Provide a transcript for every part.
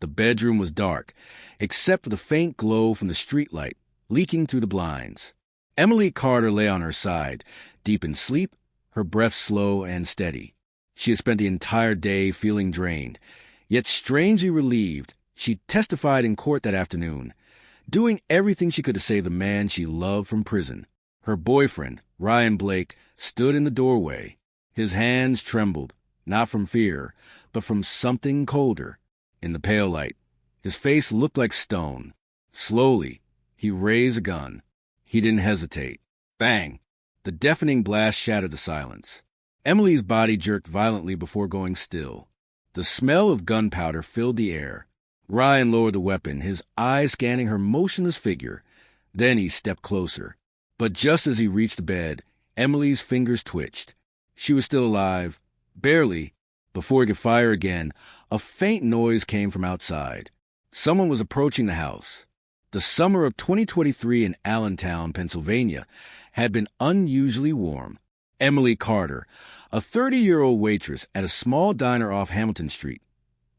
The bedroom was dark, except for the faint glow from the streetlight leaking through the blinds. Emily Carter lay on her side, deep in sleep, her breath slow and steady. She had spent the entire day feeling drained, yet strangely relieved. She testified in court that afternoon, doing everything she could to save the man she loved from prison. Her boyfriend, Ryan Blake, stood in the doorway. His hands trembled, not from fear, but from something colder. In the pale light, his face looked like stone. Slowly, he raised a gun. He didn't hesitate. Bang! The deafening blast shattered the silence. Emily's body jerked violently before going still. The smell of gunpowder filled the air. Ryan lowered the weapon, his eyes scanning her motionless figure. Then he stepped closer. But just as he reached the bed, Emily's fingers twitched. She was still alive, barely. Before he could fire again, a faint noise came from outside. Someone was approaching the house. The summer of 2023 in Allentown, Pennsylvania, had been unusually warm. Emily Carter, a 30-year-old waitress at a small diner off Hamilton Street,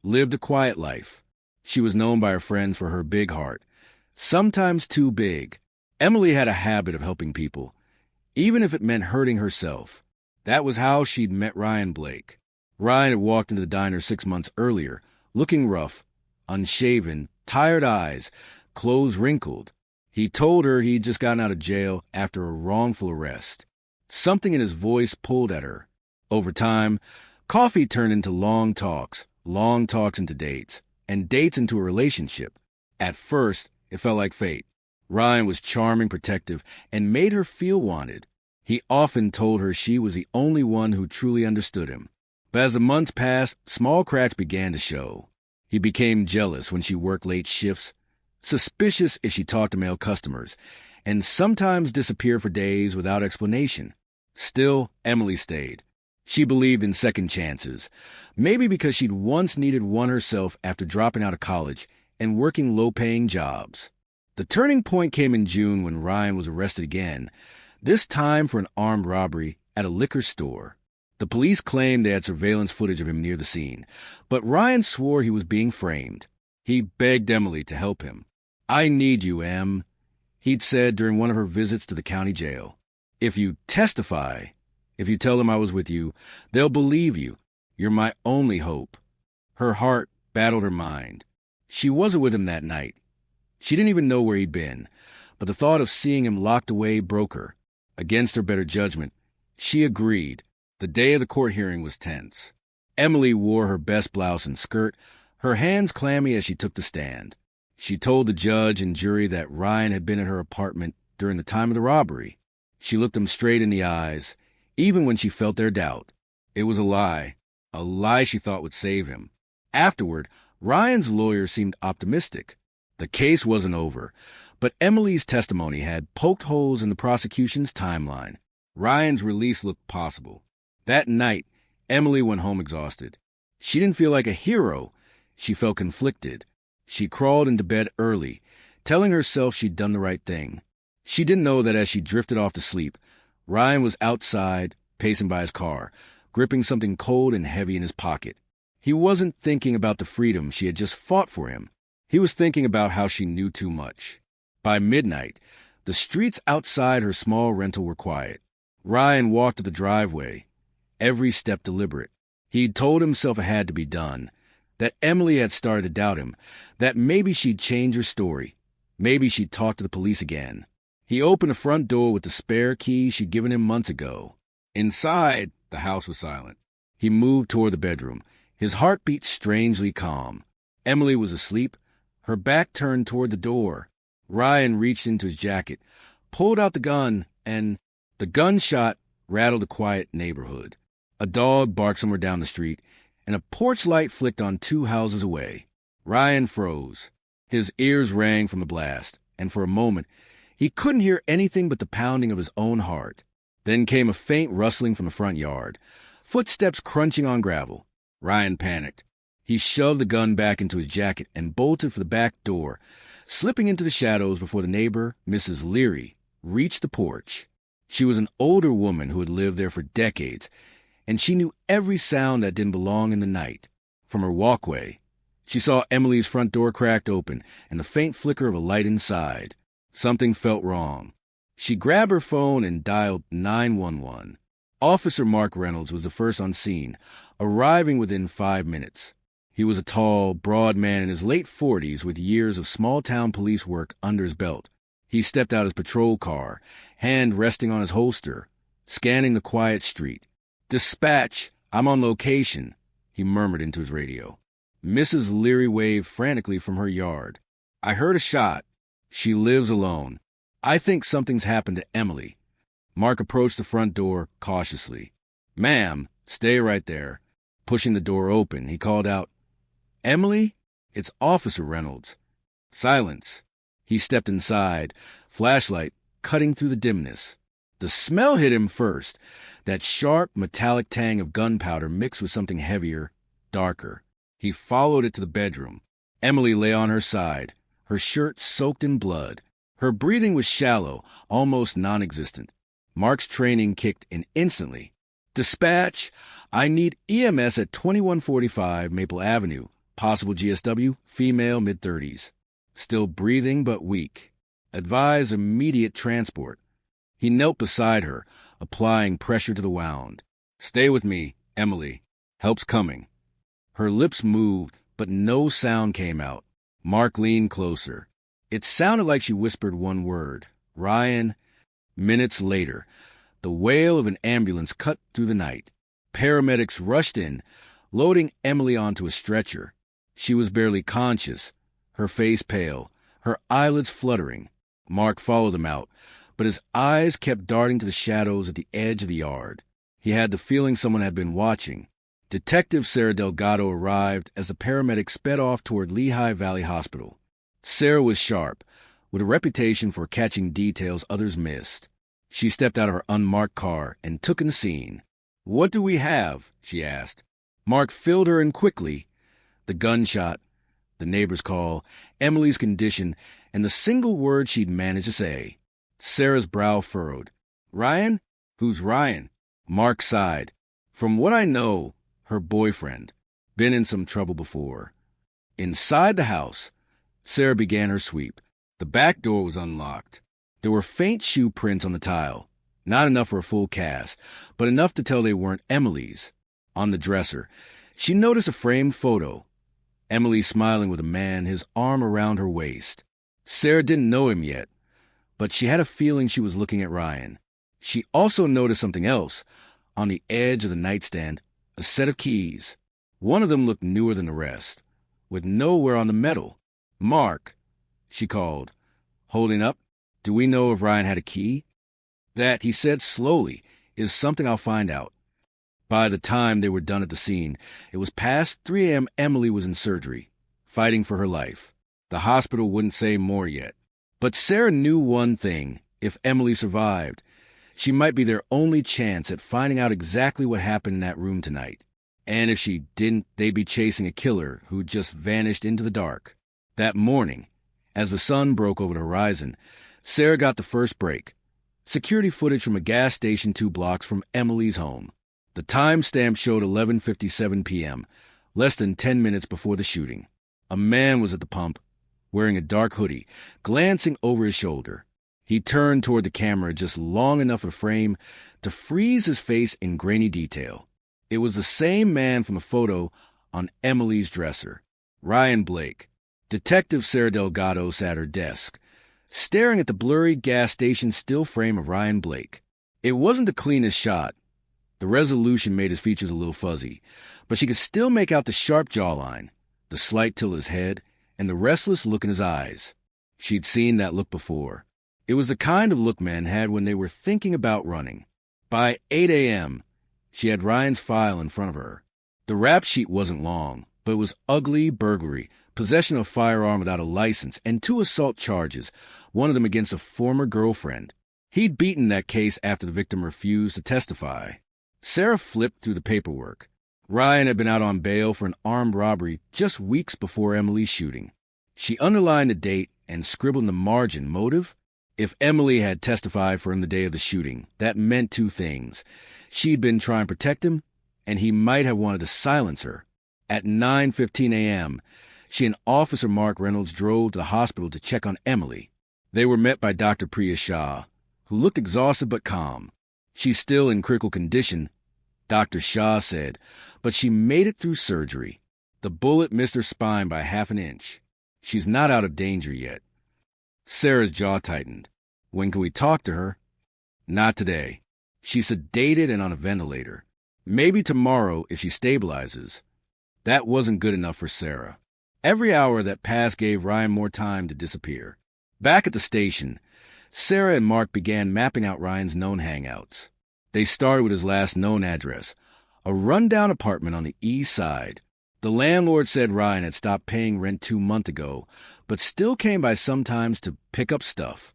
lived a quiet life. She was known by her friends for her big heart, sometimes too big. Emily had a habit of helping people, even if it meant hurting herself. That was how she'd met Ryan Blake. Ryan had walked into the diner 6 months earlier, looking rough, unshaven, tired eyes, clothes wrinkled. He told her he'd just gotten out of jail after a wrongful arrest. Something in his voice pulled at her. Over time, coffee turned into long talks into dates, and dates into a relationship. At first, it felt like fate. Ryan was charming, protective, and made her feel wanted. He often told her she was the only one who truly understood him. But as the months passed, small cracks began to show. He became jealous when she worked late shifts, suspicious if she talked to male customers, and sometimes disappeared for days without explanation. Still, Emily stayed. She believed in second chances, maybe because she'd once needed one herself after dropping out of college and working low-paying jobs. The turning point came in June when Ryan was arrested again, this time for an armed robbery at a liquor store. The police claimed they had surveillance footage of him near the scene, but Ryan swore he was being framed. He begged Emily to help him. "I need you, Em," he'd said during one of her visits to the county jail. "If you testify, if you tell them I was with you, they'll believe you. You're my only hope." Her heart battled her mind. She wasn't with him that night. She didn't even know where he'd been, but the thought of seeing him locked away broke her. Against her better judgment, she agreed. The day of the court hearing was tense. Emily wore her best blouse and skirt, her hands clammy as she took the stand. She told the judge and jury that Ryan had been at her apartment during the time of the robbery. She looked them straight in the eyes, even when she felt their doubt. It was a lie she thought would save him. Afterward, Ryan's lawyer seemed optimistic. The case wasn't over, but Emily's testimony had poked holes in the prosecution's timeline. Ryan's release looked possible. That night, Emily went home exhausted. She didn't feel like a hero. She felt conflicted. She crawled into bed early, telling herself she'd done the right thing. She didn't know that as she drifted off to sleep, Ryan was outside, pacing by his car, gripping something cold and heavy in his pocket. He wasn't thinking about the freedom she had just fought for him. He was thinking about how she knew too much. By midnight, the streets outside her small rental were quiet. Ryan walked to the driveway, every step deliberate. He'd told himself it had to be done, that Emily had started to doubt him, that maybe she'd change her story. Maybe she'd talk to the police again. He opened the front door with the spare key she'd given him months ago. Inside, the house was silent. He moved toward the bedroom, his heartbeat strangely calm. Emily was asleep, her back turned toward the door. Ryan reached into his jacket, pulled out the gun, and the gunshot rattled the quiet neighborhood. A dog barked somewhere down the street, and a porch light flicked on 2 houses away. Ryan froze. His ears rang from the blast, and for a moment, he couldn't hear anything but the pounding of his own heart. Then came a faint rustling from the front yard, footsteps crunching on gravel. Ryan panicked. He shoved the gun back into his jacket and bolted for the back door, slipping into the shadows before the neighbor, Mrs. Leary, reached the porch. She was an older woman who had lived there for decades, and she knew every sound that didn't belong in the night. From her walkway, She saw Emily's front door cracked open and the faint flicker of a light inside. Something felt wrong. She grabbed her phone and dialed 911. Officer Mark Reynolds was the first on scene, arriving within 5 minutes. He was a tall, broad man in his late 40s with years of small-town police work under his belt. He stepped out his patrol car, hand resting on his holster, scanning the quiet street. "Dispatch, I'm on location," he murmured into his radio. Mrs. Leary waved frantically from her yard. "I heard a shot. She lives alone. I think something's happened to Emily." Mark approached the front door cautiously. "Ma'am, stay right there." Pushing the door open, he called out, "Emily? It's Officer Reynolds." Silence. He stepped inside, flashlight cutting through the dimness. The smell hit him first, that sharp, metallic tang of gunpowder mixed with something heavier, darker. He followed it to the bedroom. Emily lay on her side, her shirt soaked in blood. Her breathing was shallow, almost non-existent. Mark's training kicked in instantly. "Dispatch, I need EMS at 2145 Maple Avenue. Possible GSW, female, mid-30s. Still breathing but weak. Advise immediate transport." He knelt beside her, applying pressure to the wound. "Stay with me, Emily. Help's coming." Her lips moved, but no sound came out. Mark leaned closer. It sounded like she whispered one word, "Ryan." Minutes later, the wail of an ambulance cut through the night. Paramedics rushed in, loading Emily onto a stretcher. She was barely conscious, her face pale, her eyelids fluttering. Mark followed them out, but his eyes kept darting to the shadows at the edge of the yard. He had the feeling someone had been watching. Detective Sarah Delgado arrived as the paramedics sped off toward Lehigh Valley Hospital. Sarah was sharp, with a reputation for catching details others missed. She stepped out of her unmarked car and took in the scene. "What do we have?" she asked. Mark filled her in quickly. The gunshot, the neighbor's call, Emily's condition, and the single word she'd managed to say. Sarah's brow furrowed. "Ryan? Who's Ryan?" Mark sighed. "From what I know, her boyfriend. Been in some trouble before." Inside the house, Sarah began her sweep. The back door was unlocked. There were faint shoe prints on the tile. Not enough for a full cast, but enough to tell they weren't Emily's. On the dresser, she noticed a framed photo. Emily smiling with a man, his arm around her waist. Sarah didn't know him yet, but she had a feeling she was looking at Ryan. She also noticed something else. On the edge of the nightstand, a set of keys. One of them looked newer than the rest, with nowhere on the metal. "Mark," she called, holding up. "Do we know if Ryan had a key?" "That," he said slowly, "is something I'll find out." By the time they were done at the scene, it was past 3 a.m. Emily was in surgery, fighting for her life. The hospital wouldn't say more yet. But Sarah knew one thing. If Emily survived, she might be their only chance at finding out exactly what happened in that room tonight. And if she didn't, they'd be chasing a killer who'd just vanished into the dark. That morning, as the sun broke over the horizon, Sarah got the first break. Security footage from a gas station 2 blocks from Emily's home. The timestamp showed 11:57 p.m., less than 10 minutes before the shooting. A man was at the pump, wearing a dark hoodie, glancing over his shoulder. He turned toward the camera just long enough for the frame to freeze his face in grainy detail. It was the same man from the photo on Emily's dresser, Ryan Blake. Detective Sarah Delgado sat at her desk, staring at the blurry gas station still frame of Ryan Blake. It wasn't the cleanest shot. The resolution made his features a little fuzzy, but she could still make out the sharp jawline, the slight tilt of his head, and the restless look in his eyes. She'd seen that look before. It was the kind of look men had when they were thinking about running. By 8 a.m., she had Ryan's file in front of her. The rap sheet wasn't long, but it was ugly burglary, possession of a firearm without a license, and 2 assault charges, one of them against a former girlfriend. He'd beaten that case after the victim refused to testify. Sarah flipped through the paperwork. Ryan had been out on bail for an armed robbery just weeks before Emily's shooting. She underlined the date and scribbled in the margin motive. If Emily had testified for him the day of the shooting, that meant 2 things. She'd been trying to protect him, and he might have wanted to silence her. At 9:15 a.m., she and Officer Mark Reynolds drove to the hospital to check on Emily. They were met by Dr. Priya Shah, who looked exhausted but calm. She's still in critical condition, Dr. Shah said, but she made it through surgery. The bullet missed her spine by half an inch. She's not out of danger yet. Sarah's jaw tightened. When can we talk to her? Not today. She's sedated and on a ventilator. Maybe tomorrow if she stabilizes. That wasn't good enough for Sarah. Every hour that passed gave Ryan more time to disappear. Back at the station, Sarah and Mark began mapping out Ryan's known hangouts. They started with his last known address, a rundown apartment on the east side. The landlord said Ryan had stopped paying rent 2 months ago, but still came by sometimes to pick up stuff.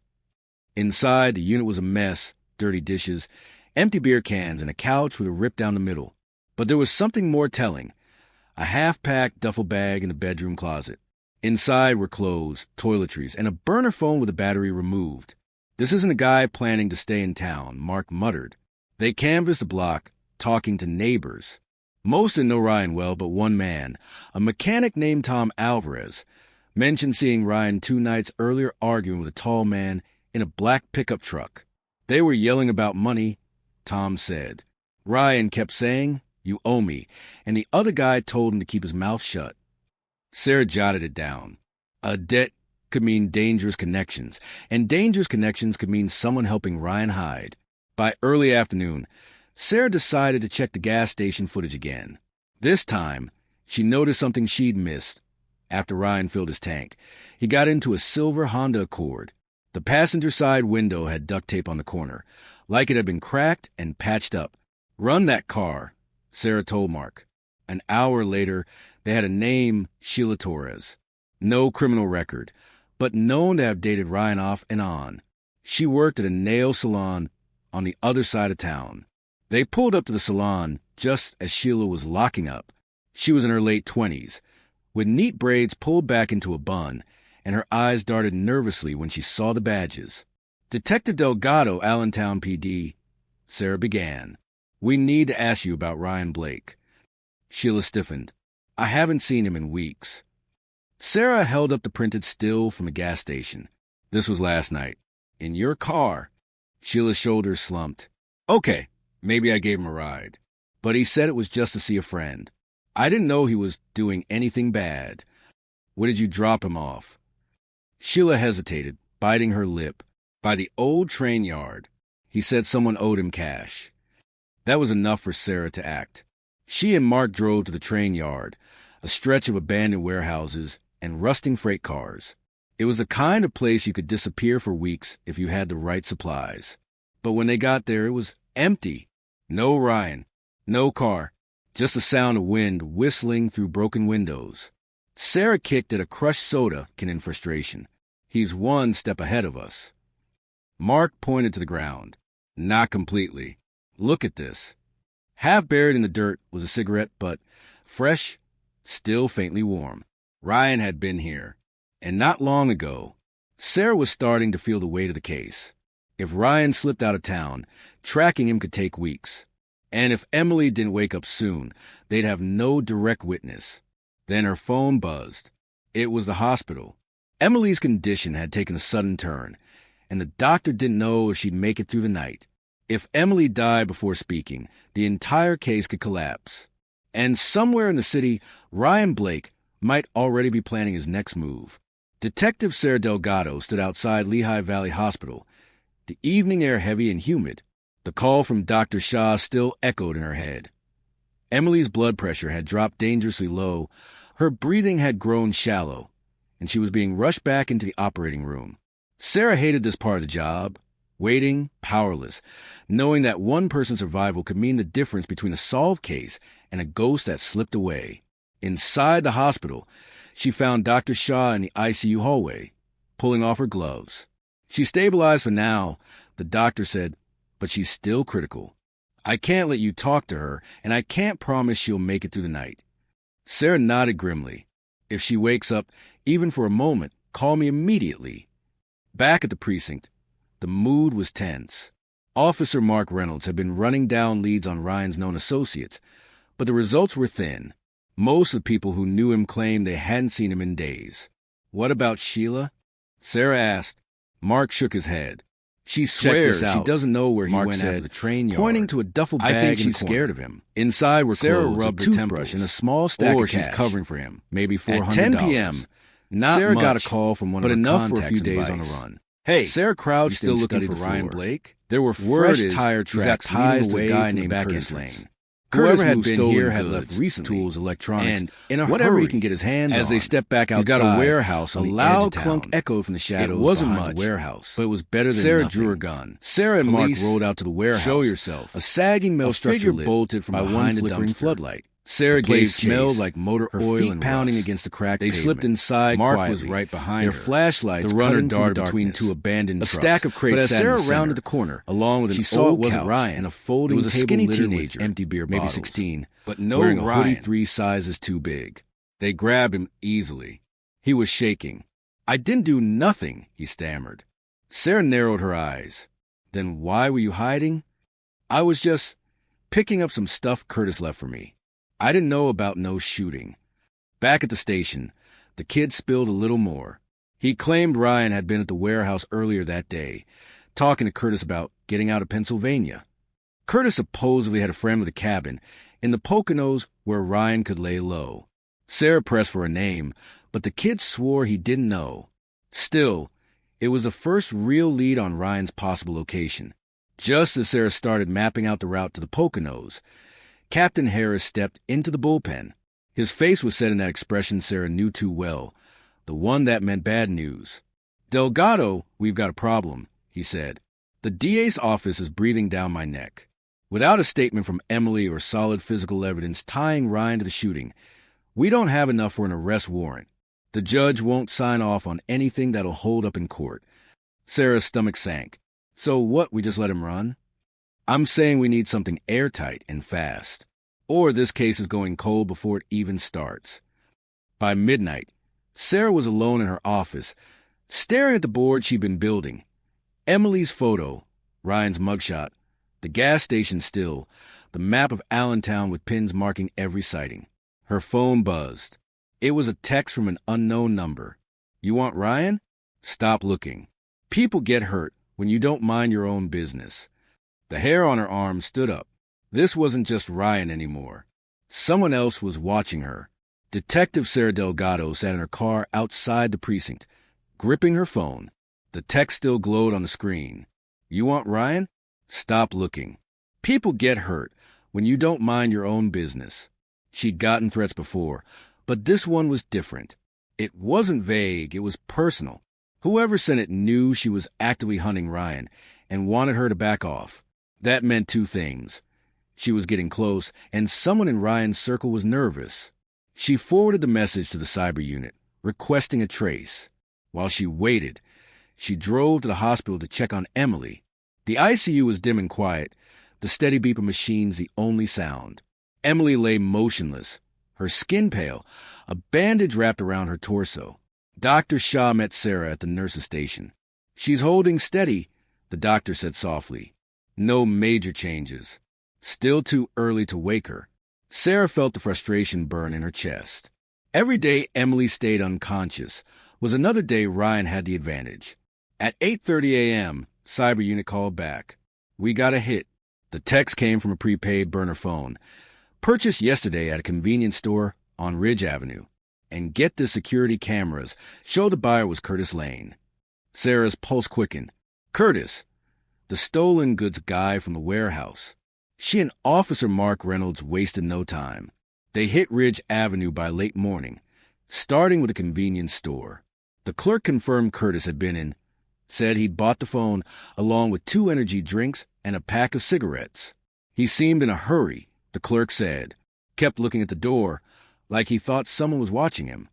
Inside, the unit was a mess, dirty dishes, empty beer cans, and a couch with a rip down the middle. But there was something more telling. A half-packed duffel bag in the bedroom closet. Inside were clothes, toiletries, and a burner phone with a battery removed. This isn't a guy planning to stay in town, Mark muttered. They canvassed the block, talking to neighbors. Most didn't know Ryan well, but one man, a mechanic named Tom Alvarez, mentioned seeing Ryan 2 nights earlier arguing with a tall man in a black pickup truck. They were yelling about money, Tom said. Ryan kept saying, "You owe me," and the other guy told him to keep his mouth shut. Sarah jotted it down. A debt could mean dangerous connections, and dangerous connections could mean someone helping Ryan hide. By early afternoon, Sarah decided to check the gas station footage again. This time, she noticed something she'd missed. After Ryan filled his tank, he got into a silver Honda Accord. The passenger side window had duct tape on the corner, like it had been cracked and patched up. "Run that car," Sarah told Mark. An hour later, they had a name, Sheila Torres. No criminal record, but known to have dated Ryan off and on. She worked at a nail salon on the other side of town. They pulled up to the salon just as Sheila was locking up. She was in her late 20s, with neat braids pulled back into a bun, and her eyes darted nervously when she saw the badges. "Detective Delgado, Allentown PD," Sarah began. "We need to ask you about Ryan Blake." Sheila stiffened. "I haven't seen him in weeks." Sarah held up the printed still from a gas station. "This was last night. In your car." Sheila's shoulders slumped. "Okay, maybe I gave him a ride. But he said it was just to see a friend. I didn't know he was doing anything bad. Where did you drop him off?" Sheila hesitated, biting her lip. "By the old train yard. He said someone owed him cash." That was enough for Sarah to act. She and Mark drove to the train yard, a stretch of abandoned warehouses and rusting freight cars. It was the kind of place you could disappear for weeks if you had the right supplies. But when they got there, it was empty. No Ryan, no car, just the sound of wind whistling through broken windows. Sarah kicked at a crushed soda can in frustration. "He's 1 step ahead of us." Mark pointed to the ground. "Not completely. Look at this." Half buried in the dirt was a cigarette butt, fresh, still faintly warm. Ryan had been here. And not long ago. Sarah was starting to feel the weight of the case. If Ryan slipped out of town, tracking him could take weeks. And if Emily didn't wake up soon, they'd have no direct witness. Then her phone buzzed. It was the hospital. Emily's condition had taken a sudden turn, and the doctor didn't know if she'd make it through the night. If Emily died before speaking, the entire case could collapse. And somewhere in the city, Ryan Blake might already be planning his next move. Detective Sarah Delgado stood outside Lehigh Valley Hospital, the evening air heavy and humid. The call from Dr. Shah still echoed in her head. Emily's blood pressure had dropped dangerously low, her breathing had grown shallow, and she was being rushed back into the operating room. Sarah hated this part of the job, waiting, powerless, knowing that one person's survival could mean the difference between a solved case and a ghost that slipped away. Inside the hospital, she found Dr. Shah in the ICU hallway, pulling off her gloves. "She's stabilized for now," the doctor said, "but she's still critical. I can't let you talk to her, and I can't promise she'll make it through the night." Sarah nodded grimly. "If she wakes up, even for a moment, call me immediately." Back at the precinct, the mood was tense. Officer Mark Reynolds had been running down leads on Ryan's known associates, but the results were thin. Most of the people who knew him claimed they hadn't seen him in days. "What about Sheila?" Sarah asked. Mark shook his head. "She swears she doesn't know where he went after the train yard," pointing to a duffel bag. "I think she's scared of him. Inside were Sarah clothes, rubbed her toothbrush, and a small stack of cash. She's covering for him, maybe $400. At 10 p.m., Sarah got a call from one of her contacts, but enough for a few days on the run. "Hey, Sarah crouched, still looking for Ryan Blake. There were fresh tire tracks ties to a guy named Curtis Lane. Whoever had been here had left recent tools, electronics, and in a whatever hurry, he can get his hands on. As they stepped back outside, he's got a warehouse. A loud clunk echoed from the shadows. It wasn't much the warehouse, but it was better than Sarah nothing. Drew her gun. Sarah and Mark rolled out to the warehouse. "Show yourself." A sagging metal structure bolted from behind a flickering floodlight. Sarah gave smelled like motor oil and pounding against the cracked pavement. They slipped inside. Mark was right behind her. Their flashlights, the runner darted between two abandoned trucks. A stack of crates. But as Sarah rounded the corner, along with an old couch Ryan and a folding table, skinny teenager, empty beer bottles, maybe 16, but no wearing a hoodie 3 sizes too big. They grabbed him easily. He was shaking. "I didn't do nothing," he stammered. Sarah narrowed her eyes. "Then why were you hiding?" "I was just picking up some stuff Curtis left for me. I didn't know about no shooting." Back at the station, the kid spilled a little more. He claimed Ryan had been at the warehouse earlier that day, talking to Curtis about getting out of Pennsylvania. Curtis supposedly had a friend with a cabin in the Poconos where Ryan could lay low. Sarah pressed for a name, but the kid swore he didn't know. Still, it was the first real lead on Ryan's possible location. Just as Sarah started mapping out the route to the Poconos, Captain Harris stepped into the bullpen. His face was set in that expression Sarah knew too well, the one that meant bad news. "Delgado, we've got a problem," he said. "The DA's office is breathing down my neck. Without a statement from Emily or solid physical evidence tying Ryan to the shooting, we don't have enough for an arrest warrant. The judge won't sign off on anything that'll hold up in court." Sarah's stomach sank. "So what, we just let him run?" "I'm saying we need something airtight and fast, or this case is going cold before it even starts." By midnight, Sarah was alone in her office, staring at the board she'd been building. Emily's photo, Ryan's mugshot, the gas station still, the map of Allentown with pins marking every sighting. Her phone buzzed. It was a text from an unknown number. "You want Ryan? Stop looking. People get hurt when you don't mind your own business." The hair on her arm stood up. This wasn't just Ryan anymore. Someone else was watching her. Detective Sarah Delgado sat in her car outside the precinct, gripping her phone. The text still glowed on the screen. "You want Ryan? Stop looking. People get hurt when you don't mind your own business." She'd gotten threats before, but this one was different. It wasn't vague, it was personal. Whoever sent it knew she was actively hunting Ryan and wanted her to back off. That meant two things. She was getting close, and someone in Ryan's circle was nervous. She forwarded the message to the cyber unit, requesting a trace. While she waited, she drove to the hospital to check on Emily. The ICU was dim and quiet, the steady beep of machines the only sound. Emily lay motionless, her skin pale, a bandage wrapped around her torso. Dr. Shaw met Sarah at the nurse's station. "She's holding steady," the doctor said softly. "No major changes. Still too early to wake her." Sarah felt the frustration burn in her chest. Every day Emily stayed unconscious was another day Ryan had the advantage. At 8:30 a.m., cyber unit called back. "We got a hit." The text came from a prepaid burner phone, purchased yesterday at a convenience store on Ridge Avenue. And get the security cameras, showed the buyer was Curtis Lane. Sarah's pulse quickened. Curtis, the stolen goods guy from the warehouse. She and Officer Mark Reynolds wasted no time. They hit Ridge Avenue by late morning, starting with a convenience store. The clerk confirmed Curtis had been in, said he'd bought the phone along with 2 energy drinks and a pack of cigarettes. He seemed in a hurry, the clerk said, kept looking at the door like he thought someone was watching him.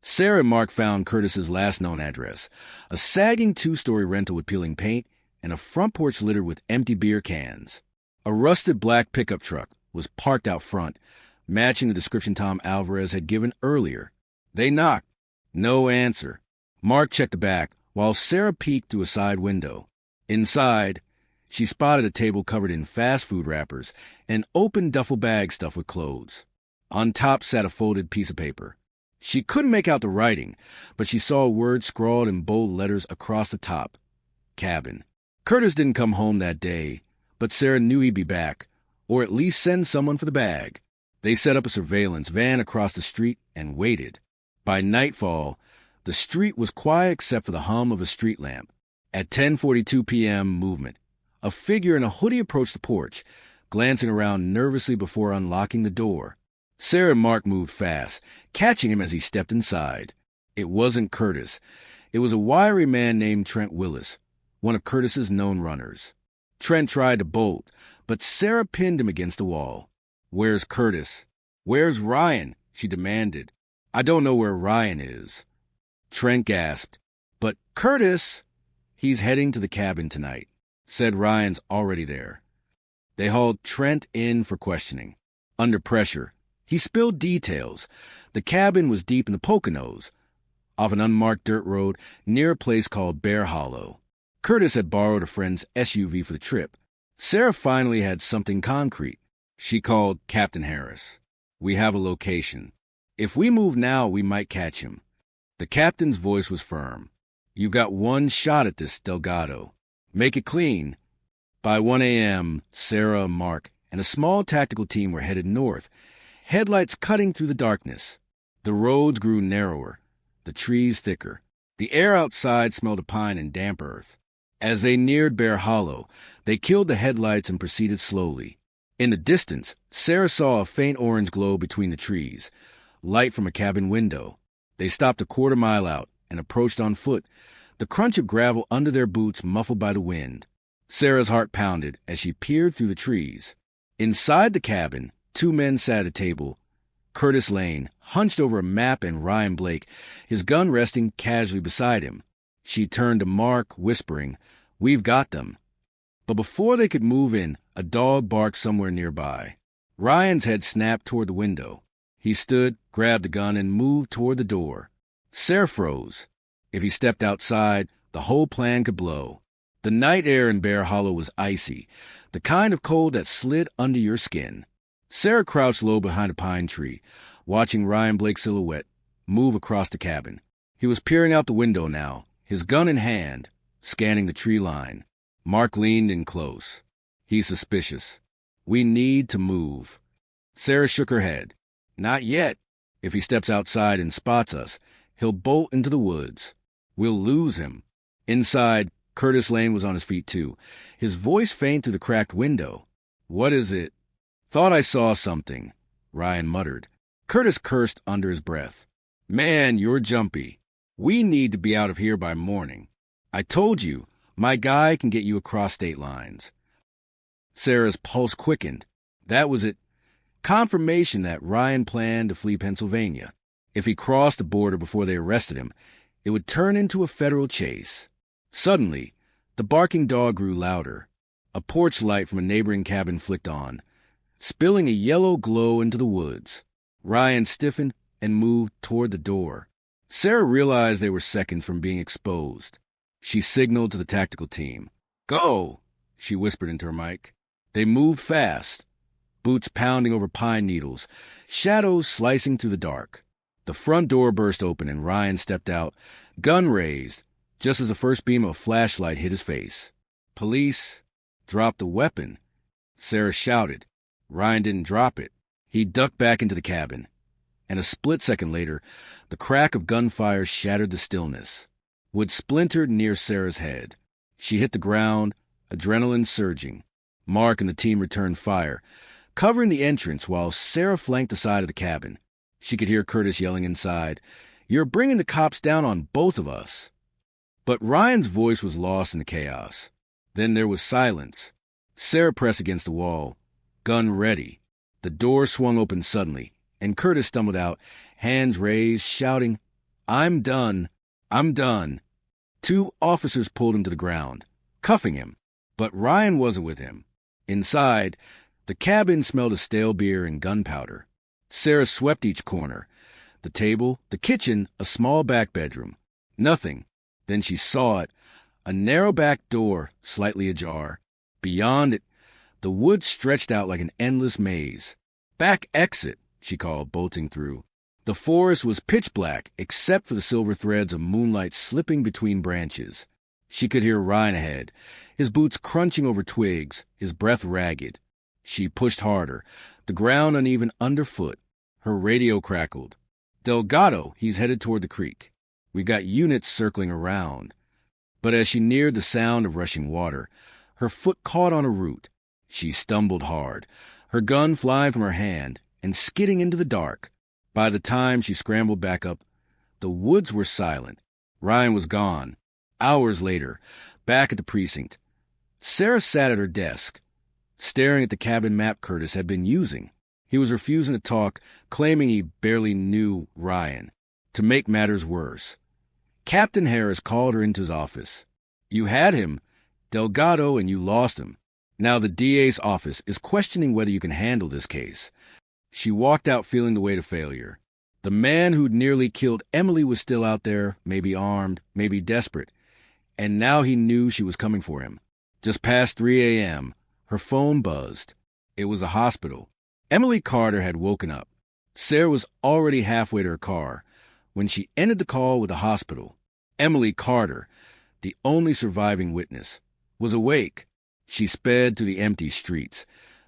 Sarah and Mark found Curtis's last known address, a sagging 2-story rental with peeling paint and a front porch littered with empty beer cans. A rusted black pickup truck was parked out front, matching the description Tom Alvarez had given earlier. They knocked. No answer. Mark checked the back, while Sarah peeked through a side window. Inside, she spotted a table covered in fast food wrappers and an open duffel bag stuffed with clothes. On top sat a folded piece of paper. She couldn't make out the writing, but she saw a word scrawled in bold letters across the top. Cabin. Curtis didn't come home that day, but Sarah knew he'd be back, or at least send someone for the bag. They set up a surveillance van across the street and waited. By nightfall, the street was quiet except for the hum of a street lamp. At 10:42 p.m. movement, a figure in a hoodie approached the porch, glancing around nervously before unlocking the door. Sarah and Mark moved fast, catching him as he stepped inside. It wasn't Curtis. It was a wiry man named Trent Willis, one of Curtis's known runners. Trent tried to bolt, but Sarah pinned him against the wall. "Where's Curtis?" "Where's Ryan?" she demanded. "I don't know where Ryan is." Trent gasped. "But Curtis—" "He's heading to the cabin tonight," said Ryan's already there. They hauled Trent in for questioning. Under pressure, he spilled details. The cabin was deep in the Poconos, off an unmarked dirt road near a place called Bear Hollow. Curtis had borrowed a friend's SUV for the trip. Sarah finally had something concrete. She called Captain Harris. "We have a location. If we move now, we might catch him." The captain's voice was firm. "You've got one shot at this, Delgado. Make it clean." By 1 a.m., Sarah, Mark, and a small tactical team were headed north, headlights cutting through the darkness. The roads grew narrower, the trees thicker. The air outside smelled of pine and damp earth. As they neared Bear Hollow, they killed the headlights and proceeded slowly. In the distance, Sarah saw a faint orange glow between the trees, light from a cabin window. They stopped a quarter-mile out and approached on foot, the crunch of gravel under their boots muffled by the wind. Sarah's heart pounded as she peered through the trees. Inside the cabin, two men sat at a table. Curtis Lane, hunched over a map, and Ryan Blake, his gun resting casually beside him. She turned to Mark, whispering, "We've got them." But before they could move in, a dog barked somewhere nearby. Ryan's head snapped toward the window. He stood, grabbed the gun, and moved toward the door. Sarah froze. If he stepped outside, the whole plan could blow. The night air in Bear Hollow was icy, the kind of cold that slid under your skin. Sarah crouched low behind a pine tree, watching Ryan Blake's silhouette move across the cabin. He was peering out the window now, his gun in hand, scanning the tree line. Mark leaned in close. "He's suspicious. We need to move." Sarah shook her head. "Not yet. If he steps outside and spots us, he'll bolt into the woods. We'll lose him." Inside, Curtis Lane was on his feet too, his voice faint through the cracked window. "What is it?" "Thought I saw something," Ryan muttered. Curtis cursed under his breath. "Man, you're jumpy. We need to be out of here by morning. I told you, my guy can get you across state lines." Sarah's pulse quickened. That was it. Confirmation that Ryan planned to flee Pennsylvania. If he crossed the border before they arrested him, it would turn into a federal chase. Suddenly, the barking dog grew louder. A porch light from a neighboring cabin flicked on, spilling a yellow glow into the woods. Ryan stiffened and moved toward the door. Sarah realized they were seconds from being exposed. She signaled to the tactical team. "Go!" she whispered into her mic. They moved fast, boots pounding over pine needles, shadows slicing through the dark. The front door burst open and Ryan stepped out, gun raised, just as the first beam of a flashlight hit his face. "Police, drop the weapon," Sarah shouted. Ryan didn't drop it. He ducked back into the cabin, and a split second later, the crack of gunfire shattered the stillness. Wood splintered near Sarah's head. She hit the ground, adrenaline surging. Mark and the team returned fire, covering the entrance while Sarah flanked the side of the cabin. She could hear Curtis yelling inside, "You're bringing the cops down on both of us." But Ryan's voice was lost in the chaos. Then there was silence. Sarah pressed against the wall, gun ready. The door swung open suddenly, and Curtis stumbled out, hands raised, shouting, "I'm done. I'm done." Two officers pulled him to the ground, cuffing him, but Ryan wasn't with him. Inside, the cabin smelled of stale beer and gunpowder. Sarah swept each corner, the table, the kitchen, a small back bedroom. Nothing. Then she saw it, a narrow back door, slightly ajar. Beyond it, the woods stretched out like an endless maze. "Back exit," she called, bolting through. The forest was pitch black, except for the silver threads of moonlight slipping between branches. She could hear Ryan ahead, his boots crunching over twigs, his breath ragged. She pushed harder, the ground uneven underfoot. Her radio crackled. "Delgado, he's headed toward the creek. We got units circling around." But as she neared the sound of rushing water, her foot caught on a root. She stumbled hard, her gun flying from her hand and skidding into the dark. By the time she scrambled back up, the woods were silent. Ryan was gone. Hours later, back at the precinct, Sarah sat at her desk, staring at the cabin map Curtis had been using. He was refusing to talk, claiming he barely knew Ryan. To make matters worse, Captain Harris called her into his office. "You had him, Delgado, and you lost him. Now the DA's office is questioning whether you can handle this case." She walked out feeling the weight of failure. The man who'd nearly killed Emily was still out there, maybe armed, maybe desperate. And now he knew she was coming for him. Just past 3 a.m., her phone buzzed. It was a hospital. Emily Carter had woken up. Sarah was already halfway to her car when she ended the call with the hospital. Emily Carter, the only surviving witness, was awake. She sped through the empty streets,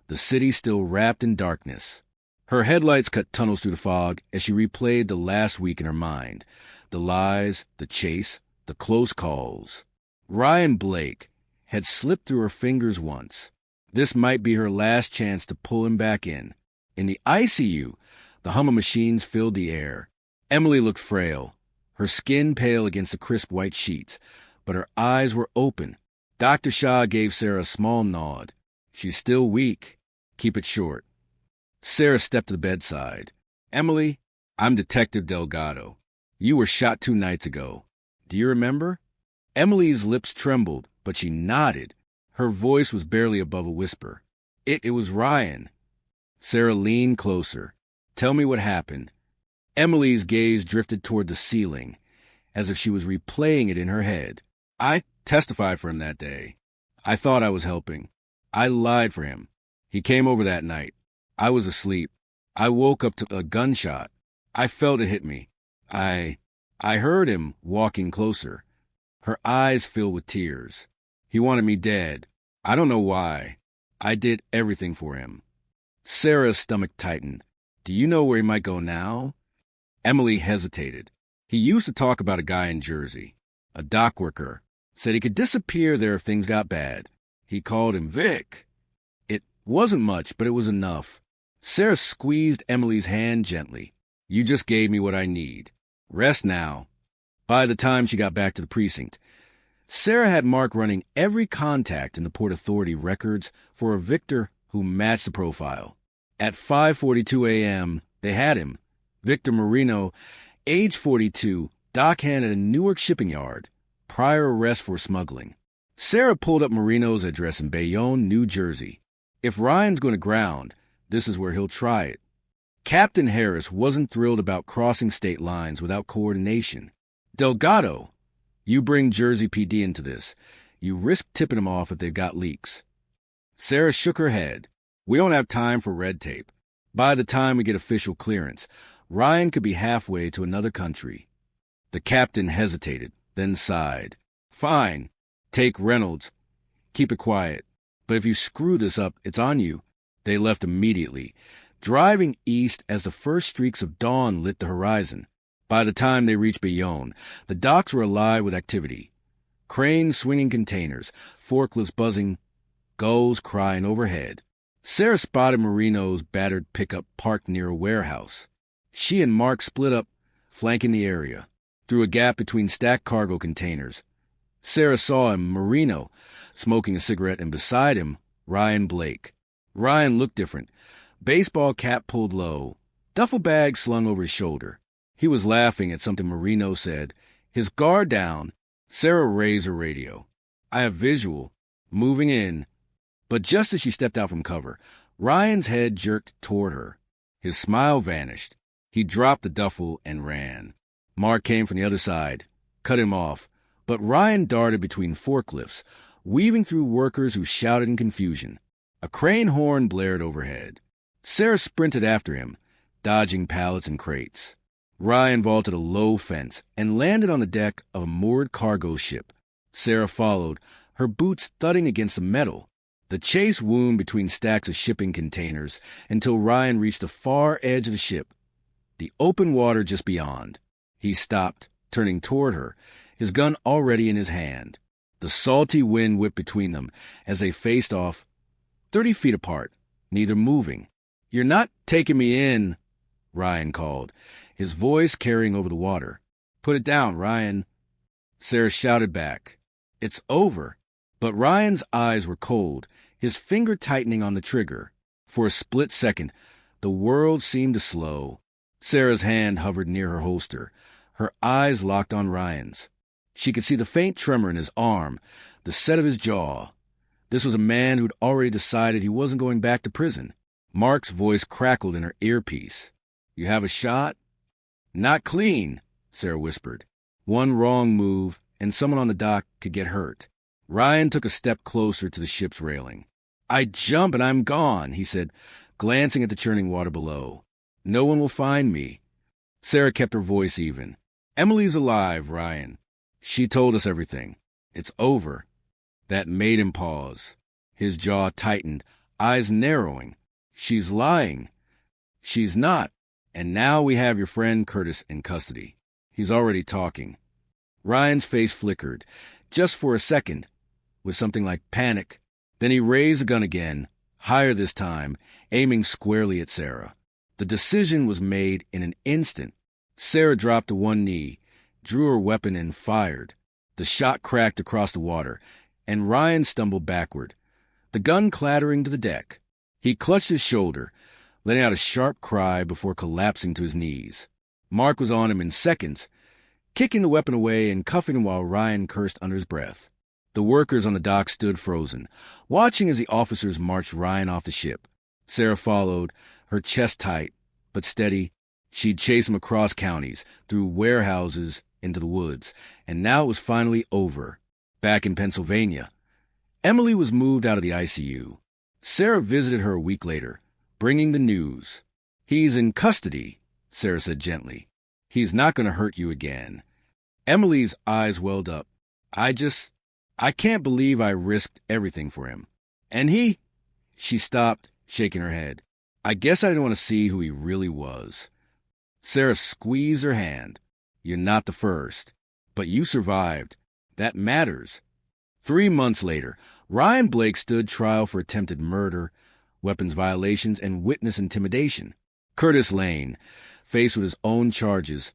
the city still wrapped in darkness. Her headlights cut tunnels through the fog as she replayed the last week in her mind. The lies, the chase, the close calls. Ryan Blake had slipped through her fingers once. This might be her last chance to pull him back in. In the ICU, the hum of machines filled the air. Emily looked frail, her skin pale against the crisp white sheets, but her eyes were open. Dr. Shah gave Sarah a small nod. "She's still weak. Keep it short." Sarah stepped to the bedside. "Emily, I'm Detective Delgado. You were shot 2 nights ago. Do you remember?" Emily's lips trembled, but she nodded. Her voice was barely above a whisper. It was Ryan." Sarah leaned closer. "Tell me what happened." Emily's gaze drifted toward the ceiling, as if she was replaying it in her head. "I testified for him that day. I thought I was helping. I lied for him. He came over that night. I was asleep. I woke up to a gunshot. I felt it hit me. I heard him walking closer." Her eyes filled with tears. "He wanted me dead. I don't know why. I did everything for him." Sarah's stomach tightened. "Do you know where he might go now?" Emily hesitated. "He used to talk about a guy in Jersey, a dock worker. Said he could disappear there if things got bad. He called him Vic. It wasn't much, but it was enough." Sarah squeezed Emily's hand gently. "You just gave me what I need. Rest now." By the time she got back to the precinct, Sarah had Mark running every contact in the Port Authority records for a Victor who matched the profile. At 5:42 a.m., they had him. Victor Marino, age 42, dockhand at a Newark shipping yard, prior arrest for smuggling. Sarah pulled up Marino's address in Bayonne, New Jersey. If Ryan's going to ground, this is where he'll try it. Captain Harris wasn't thrilled about crossing state lines without coordination. "Delgado, you bring Jersey PD into this. You risk tipping them off if they've got leaks." Sarah shook her head. "We don't have time for red tape. By the time we get official clearance, Ryan could be halfway to another country." The captain hesitated, then sighed. "Fine. Take Reynolds. Keep it quiet. But if you screw this up, it's on you." They left immediately, driving east as the first streaks of dawn lit the horizon. By the time they reached Bayonne, the docks were alive with activity. Cranes swinging containers, forklifts buzzing, gulls crying overhead. Sarah spotted Marino's battered pickup parked near a warehouse. She and Mark split up, flanking the area. Through a gap between stacked cargo containers, Sarah saw him, Marino, smoking a cigarette, and beside him, Ryan Blake. Ryan looked different. Baseball cap pulled low, duffel bag slung over his shoulder. He was laughing at something Marino said. His guard down, Sarah raised her radio. "I have visual. Moving in." But just as she stepped out from cover, Ryan's head jerked toward her. His smile vanished. He dropped the duffel and ran. Mark came from the other side, cut him off, but Ryan darted between forklifts, weaving through workers who shouted in confusion. A crane horn blared overhead. Sarah sprinted after him, dodging pallets and crates. Ryan vaulted a low fence and landed on the deck of a moored cargo ship. Sarah followed, her boots thudding against the metal. The chase wound between stacks of shipping containers until Ryan reached the far edge of the ship, the open water just beyond. He stopped, turning toward her, his gun already in his hand. The salty wind whipped between them as they faced off, 30 feet apart, neither moving. "You're not taking me in," Ryan called, his voice carrying over the water. "Put it down, Ryan." Sarah shouted back, "It's over." But Ryan's eyes were cold, his finger tightening on the trigger. For a split second, the world seemed to slow. Sarah's hand hovered near her holster, her eyes locked on Ryan's. She could see the faint tremor in his arm, the set of his jaw. This was a man who'd already decided he wasn't going back to prison. Mark's voice crackled in her earpiece. "You have a shot?" "Not clean," Sarah whispered. One wrong move, and someone on the dock could get hurt. Ryan took a step closer to the ship's railing. "I jump and I'm gone," he said, glancing at the churning water below. "No one will find me." Sarah kept her voice even. "Emily's alive, Ryan. She told us everything. It's over." That made him pause. His jaw tightened, eyes narrowing. "She's lying." "She's not. And now we have your friend Curtis in custody. He's already talking." Ryan's face flickered, just for a second, with something like panic. Then he raised the gun again, higher this time, aiming squarely at Sarah. The decision was made in an instant. Sarah dropped to one knee, drew her weapon and fired. The shot cracked across the water, and Ryan stumbled backward, the gun clattering to the deck. He clutched his shoulder, letting out a sharp cry before collapsing to his knees. Mark was on him in seconds, kicking the weapon away and cuffing him while Ryan cursed under his breath. The workers on the dock stood frozen, watching as the officers marched Ryan off the ship. Sarah followed, her chest tight, but steady. She'd chase him across counties, through warehouses, into the woods, and now it was finally over. Back in Pennsylvania, Emily was moved out of the ICU. Sarah visited her a week later, bringing the news. "He's in custody," Sarah said gently. "He's not going to hurt you again." Emily's eyes welled up. I can't believe I risked everything for him. And he..." She stopped, shaking her head. "I guess I didn't want to see who he really was." Sarah squeezed her hand. "You're not the first. But you survived. That matters." 3 months later, Ryan Blake stood trial for attempted murder, weapons violations, and witness intimidation. Curtis Lane, faced with his own charges,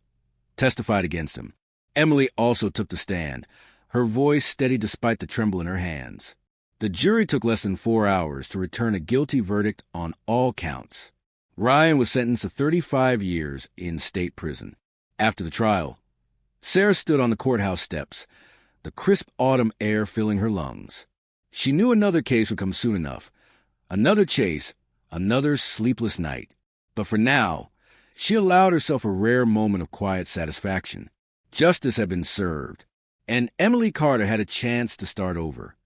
testified against him. Emily also took the stand, her voice steady despite the tremble in her hands. The jury took less than 4 hours to return a guilty verdict on all counts. Ryan was sentenced to 35 years in state prison. After the trial, Sarah stood on the courthouse steps, the crisp autumn air filling her lungs. She knew another case would come soon enough. Another chase, another sleepless night. But for now, she allowed herself a rare moment of quiet satisfaction. Justice had been served, and Emily Carter had a chance to start over.